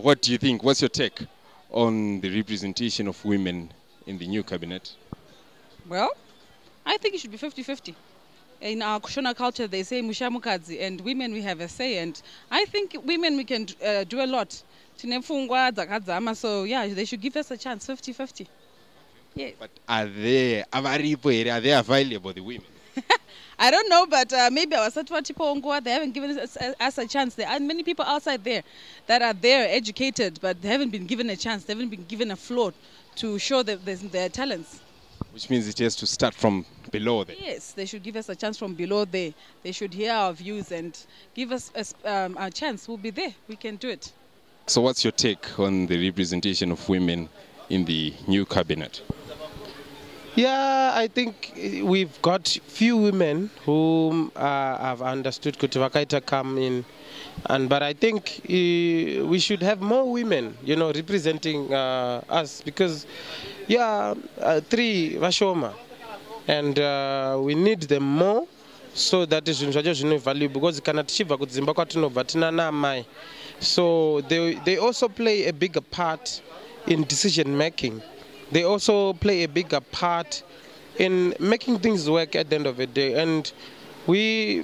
what do you think? What's your take on the representation of women in the new cabinet? Well, I think it should be 50-50. In our Kushona culture, they say mushamukadzi, and women, we have a say, and I think women, we can do a lot. So yeah, they should give us a chance, 50-50. Yeah. But are they available, the women? I don't know, but maybe our Satwa Tipongwa, they haven't given us a chance. There are many people outside there that are there, educated, but they haven't been given a chance. They haven't been given a floor to show their talents. Which means it has to start from below there. Yes, they should give us a chance from below there. They should hear our views and give us a chance. We'll be there. We can do it. So what's your take on the representation of women in the new cabinet? Yeah, I think we've got few women who have understood Kutivakaita come in, but I think we should have more women, representing us, because three Vashoma, and we need them more, so that is value, because so they also play a bigger part in decision making. They also play a bigger part in making things work at the end of the day, and we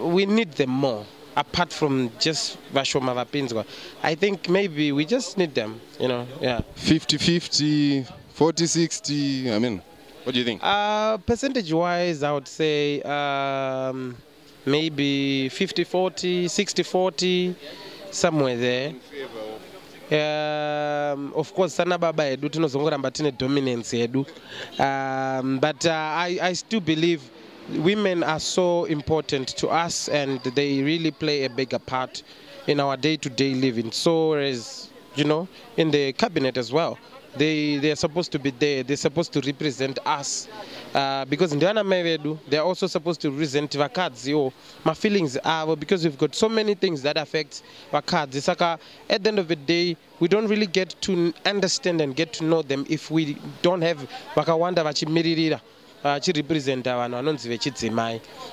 need them more, apart from just Vashoma Vapinzwa. I think maybe we just need them, 50-50, 40-60, I mean, what do you think? Percentage-wise, I would say maybe 50-40, 60-40, somewhere there. Of course, sana baba edu tinozongoramba tine dominance edu, but I still believe women are so important to us, and they really play a bigger part in our day-to-day living. So as in the cabinet as well, they are supposed to be there. They're supposed to represent us, because in the Mevedu, they're also supposed to represent Vakadzi or my feelings are, because we've got so many things that affect Vakadzi. At the end of the day, we don't really get to understand and get to know them if we don't have Vakawanda Vachimiririra. Represent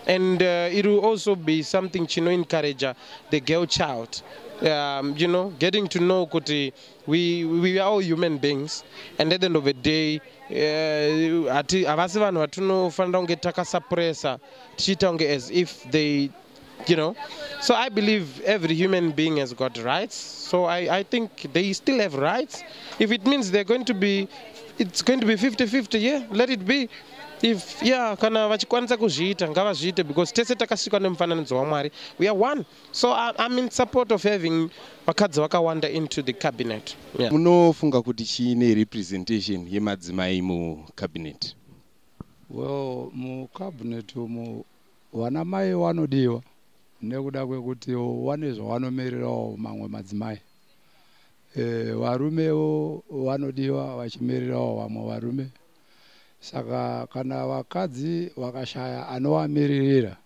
and it will also be something to encourage the girl child, getting to know Kuti, we are all human beings, and at the end of the day, as if they, so I believe every human being has got rights, so I think they still have rights. If it means it's going to be 50-50, yeah, let it be. If kana vachikwanisa kuzviita ngavazviite, because tese takasikwa nemufananidzo waMwari, we are one. So I'm in support of having vakadzi vakawanda into the cabinet. Munofunga kuti chine representation yemadzimai mu cabinet? Well, mu cabinet umu vana mai vanodiwa nekuda kwekuti vane zvavanomirirawo mamwe madzimai. Varumewo vanodiwa vachimirirawo vamwe varume. Saka kana vakadzi vakashaya anovamiririra,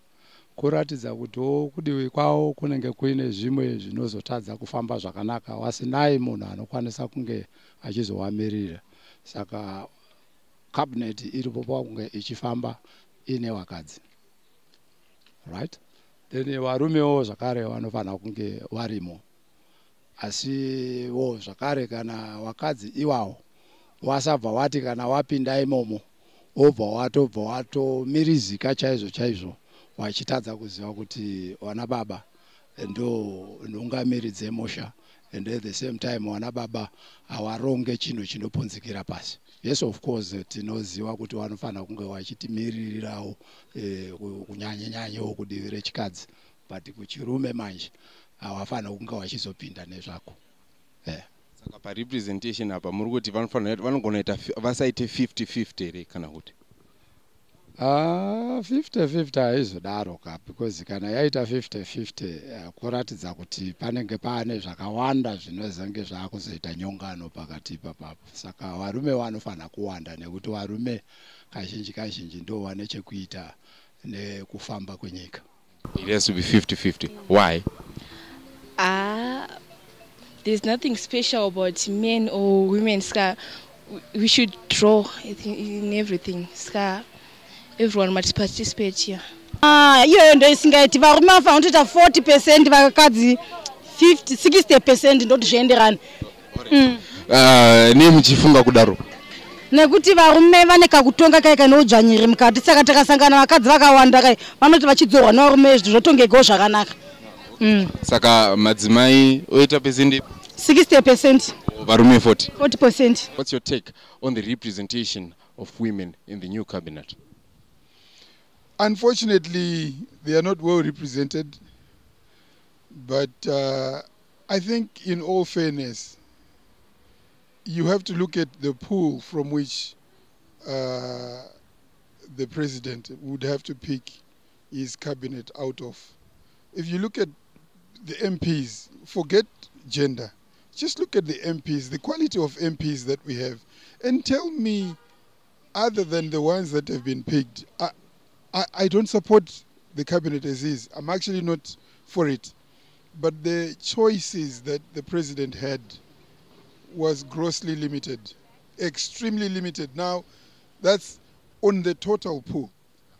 kuratidza kuti kudivi kwavo kunenge kuine zvimwe zvinozotadza kufamba zvakanaka, wasinai munhu anokwanisa kunge achizovamirira. Saka cabinet iripo pakunge ichifamba ine vakadzi, right? Then varumewo zvakare vanofanira kunge varimo, asi wo zvakare kana vakadzi iwawo wasabva wati kana wapinda imomo obva watomirizika chaizvo wachitadza kuziva kuti wana baba ndo ungamiridze musha, and at the same time wana baba hawaronge chinhu chinopunzikira pasi. Yes, of course tinoziva kuti vanofanira kunge vachitimirirawo kunyanya-nyanyawo kudivi rechikadzi, but kuchirume manje havafanira kunge vachizopinda nezvako. Saka pa representation apa muri kuti vanogona ita vasaite 50-50 ere kana kuti? 50-50 haizodaro ka, because kana yaita 50-50 kuratidza kuti panenge pane zvakawanda zvinozenge zvakuzoita nyongano pakati papapo. Saka varume vanofanira kuwanda, nekuti varume kazhinji ndo vane chekuita nekufamba kwenyika. It has to be 50-50. Why? There's nothing special about men or women. We should draw in everything. Everyone must participate here. Iyo ndo isingaiti varume vafanira kuita 40% vakadzi 60% ndoti zvienderana. Ne muchifunga kudaro nekuti varume vane kakutonga kai kanodzvanyiri mukati saka takasangana vakadzi vakawanda kai vanoti vachidzorwa nevarume zvotongekawo zvakanaka. Saka madzimai oita percent 60%. varume 40%. What's your take on the representation of women in the new cabinet? Unfortunately, they are not well represented. But I think in all fairness, you have to look at the pool from which the president would have to pick his cabinet out of. If you look at the MPs, forget gender. Just look at the MPs, the quality of MPs that we have, and tell me, other than the ones that have been picked, I don't support the cabinet as is. I'm actually not for it. But the choices that the president had was grossly limited, extremely limited. Now, that's on the total pool.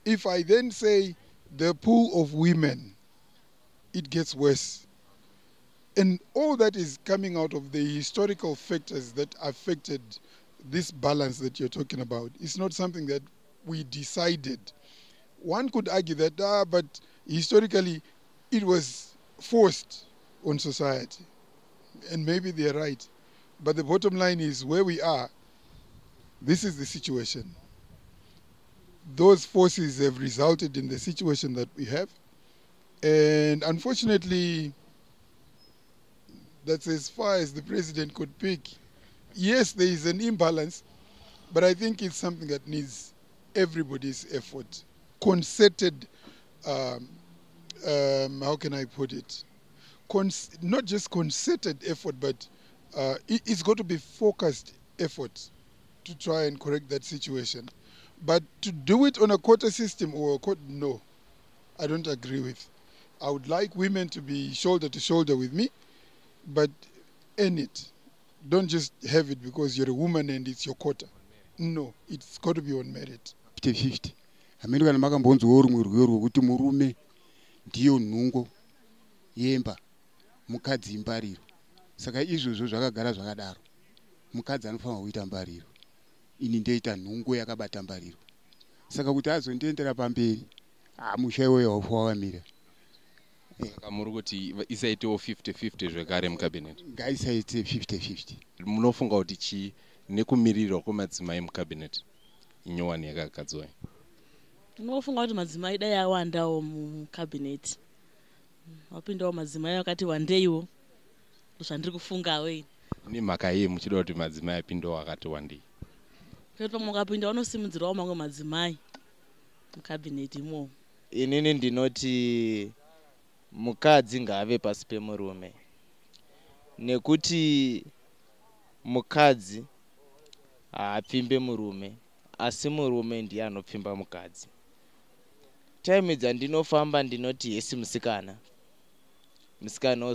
If I then say the pool of women, it gets worse. And all that is coming out of the historical factors that affected this balance that you're talking about. It's not something that we decided. One could argue that, but historically it was forced on society. And maybe they're right. But the bottom line is where we are, this is the situation. Those forces have resulted in the situation that we have. And unfortunately, that's as far as the president could pick. Yes, there is an imbalance, but I think it's something that needs everybody's effort. Concerted, how can I put it? Not just concerted effort, but it's got to be focused effort to try and correct that situation. But to do it on a quota system or a quota, no, I don't agree with. I would like women to be shoulder to shoulder with me, but earn it. Don't just have it because you're a woman and it's your quota. No, it's got to be on merit. 50-50. Ameni kana makambonzwa rumwe rwego rwokuti murume ndiyo nhungo yemba mukadzi imbariro. Saka izvozvo zvakagara zvakadaro. Mukadzi anofanira kuita mbariro. Ini ndoita nhungo yakabata mbariro. Saka kuti azondiendera pamberi, mushaiwo yawafa wamira. Saka muri kuti isaitewo 50-50 zvekare mucabinet. Ngaisaite 50-50. Munofunga kuti chii nekumirirwa kwemadzimai mucabinet inyowani yakagadzwa? Ndinofunga kuti madzimai dai awandawo mucabinet. Wapindawo madzimai akati wandeiwo. Zvandiri kufungawo ini. Ni mhaka yei muchida kuti madzimai apindawo akati wandei? Kuti pamwe ukapinda vanosimudzirawo mamwe madzimai mucabinet imo. Inini ndinoti mukadzi ngaave pasi pemurume. Nekuti mukadzi haapfimbe murume, asi murume ndiye anopfimba mukadzi. Time dzandinofamba ndinoti yesi musikana. Musikana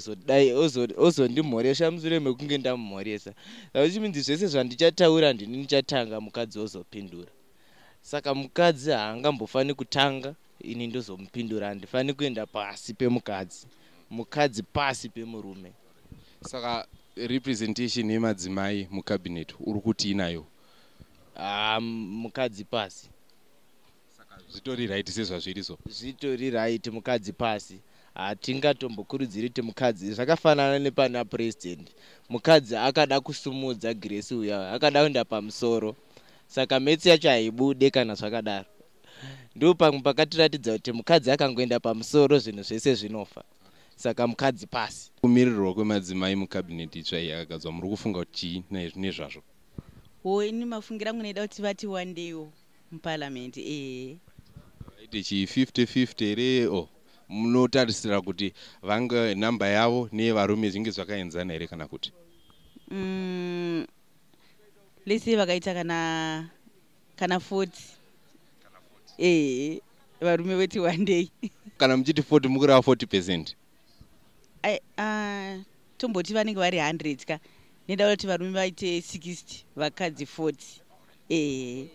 ozondimhoresha mushure mekunge ndamumhoresa. Zvichimidzi zvese zvandichataura ndini ndichatanga mukadzi ozopindura. Saka mukadzi haangambofani kutanga ini ndozomupindura, handifani kuenda pasi pemukadzi. Mukadzi pasi pemurume. Saka representation yemadzimai mucabinet uri kuti inayo? Mukadzi pasi. Saka zvitori right sezvazviriso? Zvitori right mukadzi pasi. Hatingatombokurudziri kuti mukadzi zvakafanana nepana president. Mukadzi akada kusumudza Grace uya, akada kuenda pamusoro. Saka metsi yacho haibude kana zvakadaro. Ndo pamwe pakatiratidza kuti mukadzi akangoenda pamusoro zvinhu zvese zvinofa. Saka mukadzi pasi. Kumirirwa kwemadzimai mucabinet itsva yakagadzwa muri kufunga kuti chii nezvazvo? Ini mafungira angu noida kuti vati wandeiwo muparliament. Vaite chi 50-50 here? Munotarisira kuti vanga namba yavo nevarume zvinge zvakaenzana here kana kuti? Lese vakaita kana 40. Varume veti wandei. Kana muchiti 40 mukurava 40%? Tomboti vanenge vari 100 ka. Neda kuti varume vaite 60, vakadzi 40.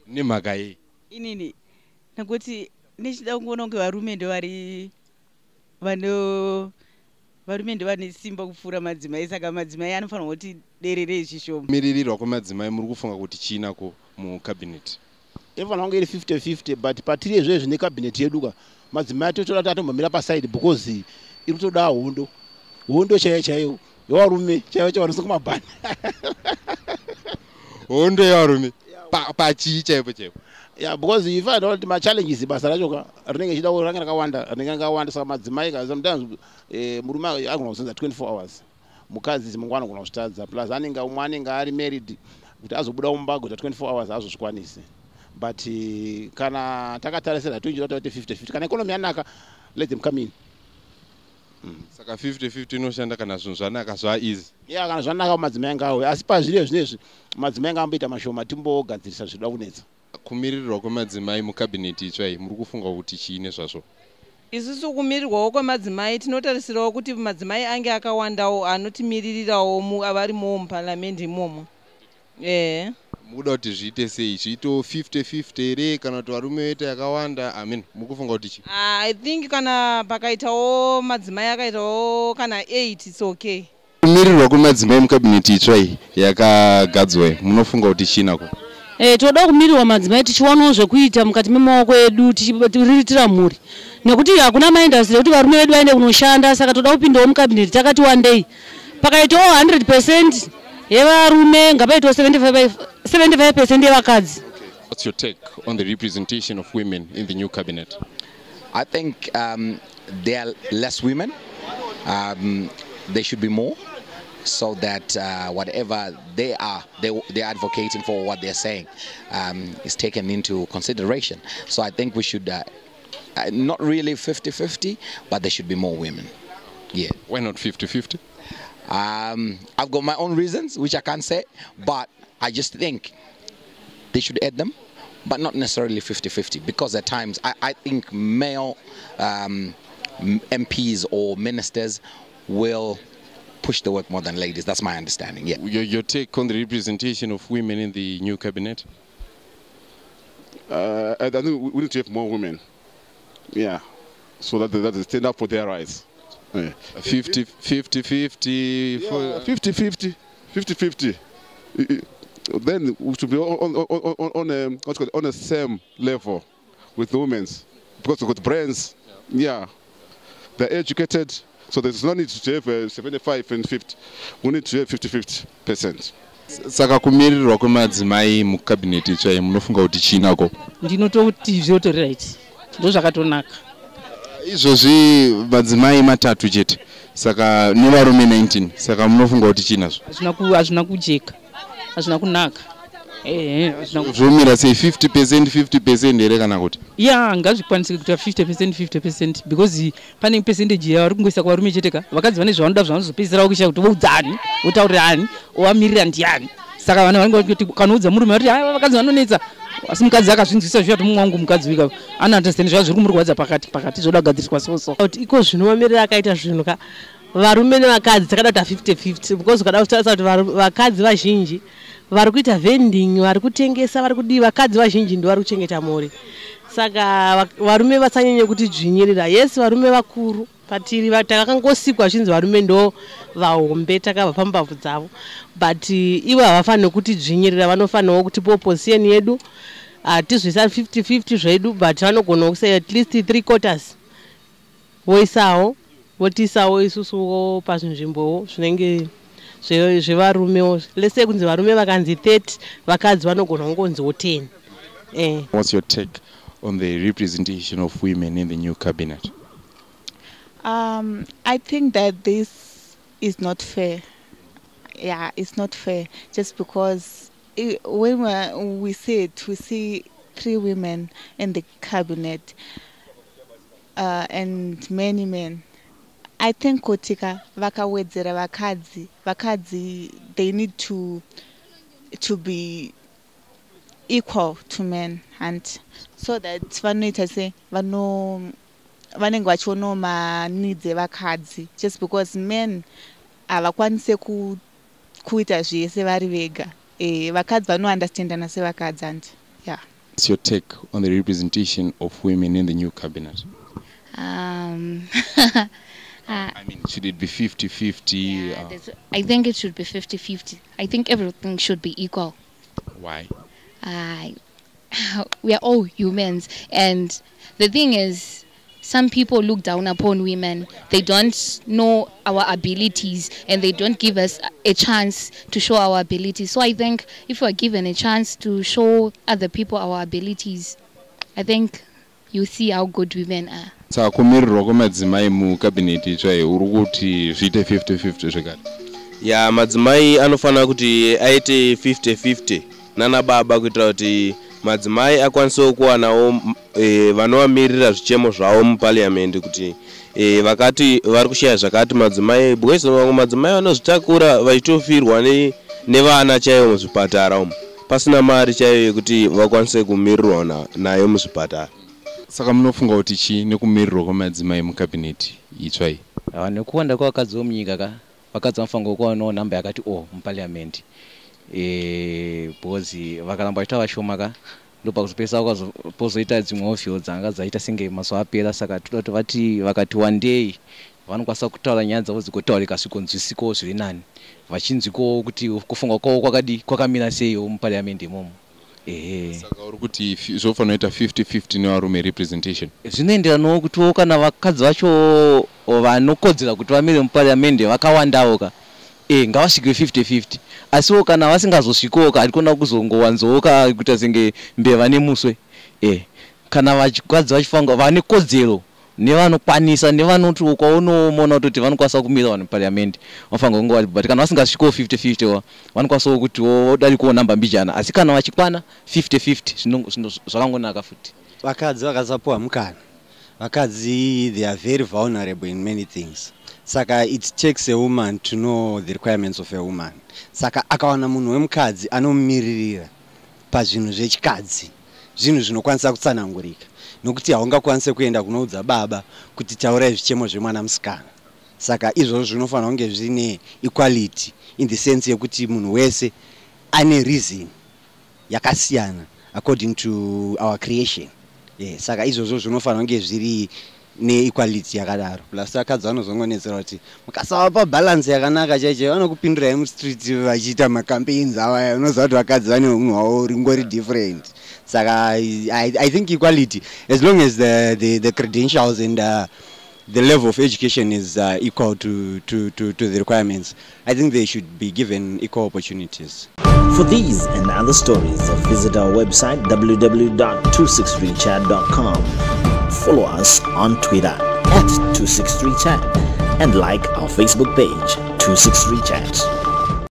Nemhaka yei? Inini nekuti nechida kuona kunge varume ndo vari vano varume ndevane simba kupfuura madzimai saka madzimai anofanirwa kuti dererei zvishoma. Kumirirwa kwemadzimai muri kufunga kuti chinako mucabinet? Inofanirwa kunge iri 50-50 but patiri izvezvi zvine cabinet yedu ka madzimai atotora tatombomira paside because iri kutoda hondo chaiyo chaiyo yevarume chaiyo chavanosonga mabhani. Hondo yevarume pachii chaipo chaipo? Yeah, because you find out my challenges basa racho ka rinenge chida kuranga rakawanda saka madzimai ka sometimes murume agona kusenza 24 hours mukadzi mungwana agona kustadza plus umwe anenge ari married kuti azobuda mumbago ta 24 hours azozvikwanisi but kana takatarisira toinjira kuti 50-50 kana economy yanaka let them come in. Saka 50-50 inoshanda kana zvinhu zvanaka zva easy. Yeah, kana zvanaka madzimai ngawe asi pazviri zvinezvi madzimai ngamboita mashoma timbogadzirisa zvida kunetsa. Kumirirwa kwemadzimai mucabinet itsvai muri kufunga kuti chiine zvazvo? Isusu kumirirwawo kwemadzimai tinotarisirawo kuti madzimai ange akawandawo anotimirirawo avarimo muparliamendi imomo. Mukuda kuti zviite sei? Zviito 50-50 here kana kuti varume voita yakawanda? Mukufunga kuti chi? I think kana pakaitawo madzimai akaitawo kana 8 it's okay. Kumirirwa kwemadzimai mucabinet itsvai yakagadzwa munofunga kuti chinako? Toda kumirirwa madzimai tichiwanawo zvekuita mukati memaoko edu tichiriritira mhuri nekuti hakuna maindastry kuti varume vedu vaende kunoshanda saka toda kupindawo mucabinet takati one day pakaitawo 100% yevarume ngapaitawo 75% yevakadzi. What's your take on the representation of women in the new cabinet? I think there are less women. There should be more, so that whatever they are advocating for, what they're saying is taken into consideration. So I think we should not really 50-50, but there should be more women. Yeah. Why not 50-50? I've got my own reasons, which I can't say, but I just think they should add them, but not necessarily 50-50, because at times I think male MPs or ministers will push the work more than ladies. That's my understanding. Yeah. Your take on the representation of women in the new cabinet? I think we need to have more women. Yeah, so that they stand up for their rights. 50-50. 50-50. Then we should be on the same level with the women, because we've got brains. Yeah, they're educated. So there's no need to have 75 and 50. We need to have 50-50%. Saka kumirirwa kwemadzimai mucabinet itsvai munofunga kuti chinako? Ndinototi zvotori right. Ndozvakatonaka. Izvozvi madzimai matatu chete. Saka nevarume 19. Saka munofunga kuti chinazvo? Hazvina kujeka. Hazvina kunaka. Zvomira sei 50% here kana kuti? Yeah, ngazvikwanise kuita 50% because pane percentage yavari kungoisa kuvarume chete ka vakadzi vane zvavanoda zvavanozopedzisira kuisha kuti voudzani votaurani ovamirira ndiani saka vanhu vanenge kuti kanoudza murume vari vakadzi vanonetsa asi mukadzi akazvinzwisa zviya kuti mumwe wangu mukadzi wika ana understand zvava zviri kumurwadza pakati zvoda kugadziriswa so kuti iko zvinomamirira akaita zvinhu ka varume nevakadzi takada kuita 50-50 because ukada kutarisa kuti vakadzi vazhinji vari kuita vending, vari kutengesa, vari kudi vakadzi vazhinji ndo vari kuchengeta mhuri. Saka varume vasanyanye kuti dzvinyirira. Yes, varume vakuru patiri takakangosikwa zvinzi varume ndo vahombe takabva pambavhu dzavo. But ivo havafaniri kuti dzvinyirira, vanofanirawo kuti position yedu tizvisa 50-50 zvedu, but vanogona kusay at least 3 quarters. Voisawo, votisawo isusuwo pazvinzvimbowo zvinenge zvevarumewo. Let's say kunzi varume vakanzi 30, vakadzi vanogona kungonzi 10. What's your take on the representation of women in the new cabinet? I think that this is not fair. Yeah, it's not fair. Just because when we see 3 women in the cabinet and many men, I think kotika vakawedzera vakadzi they need to be equal to men, and so that vanoita se vanenge vachionawo maneeds evakadzi, just because men havakwanise kuita zvese vari vega. Vakadzi vanounderstandana sevakadzi, and yeah. What's your take on the representation of women in the new cabinet? I mean, should it be 50-50? I think it should be 50-50. I think everything should be equal. Why? We are all humans, and the thing is, some people look down upon women. They don't know our abilities, and they don't give us a chance to show our abilities. So I think if we're given a chance to show other people our abilities, I think you see how good women are. Saka kumirirwa kwemadzimai mucabinet itsvai uri kuti zviite 50-50 zvekare? Ya, madzimai anofanira kuti aite 50-50 nana baba kuitira kuti madzimai akwanisewo kuwanawo vanovamirira zvichemo zvavo muparliament kuti vakati vari kushaya zvakati madzimai, because vamwe madzimai vanozvitakura vachitofirwa nevana chaivo muzvipatara umu pasina mari chaiyo yekuti vakwanise kumirirwa nayo muzvipatara. Saka munofunga kuti chii nekumirirwa kwemadzimai mucabinet itsvai? Nekuwanda kwevakadzi munyika vakadzi vanofanira kuwanawo namba yakati muparliament, because vakaramba vachiita vashoma ndopakuzopesa pozoita dzimwewo field dzanga dzaita senge mazuva apera. Saka toda kuti vati vakati wandei vanokwanisa kutaura nyaya dzavo dzikotaurika zvikonzwisiko zviri nani, vachinzwikawo kuti kufunga kwavo kwakamira seiwo muparliament imomo. Saka uri kuti zvofanira kuita 50-50 nevarume representation? Zvinoenderanawo kutiwo kana vakadzi vacho vanokodzera kuti vamire muparliament vakawandawo ngavasvike 50-50, asiwo kana vasingazosvikawo harikona kuzongowanzawo kuita senge mbeva nemuswe. Kana vakadzi vachifanga vane kodzero nevanokwanisa nevanoti ukaunoona kuti vanokwanisa kumira vanhu muparliament vanofanira kunge vari, but kana vasingasvikawo 50-50 vanokwanisawo kutiwo darikawo namba mbijana, asi kana vachikwana 50-50 zvakangonaka futi. Vakadzi vakasapuwa mukana, vakadzi they are very vulnerable in many things. Saka it takes a woman to know the requirements of a woman. Saka akawana munhu wemukadzi anomumiririra pazvinhu zvechikadzi, zvinhu zvinokwanisa kutsanangurika, nokuti haungakwanise kuenda kunoudza baba kuti taurai zvichemo zvemwana musikana. Saka izvozvo zvinofanira kunge zvine equality in the sense yekuti munhu wese ane reason yakasiyana according to our creation. Saka izvozvo zvinofanira kunge zviri neequality yakadaro. Plus akadzi vanozongonetsera kuti mukasavapa balance yakanaka chaicho vanokupindurai mustreet vachiita macampaigns ava, unoziva kuti vakadzi vane unhu hwavo ringori different. Saka I think equality, as long as the credentials and the level of education is equal to the requirements, I think they should be given equal opportunities. For these and other stories, visit our website www.263chat.com. Follow us on Twitter @263chat and like our Facebook page 263chat.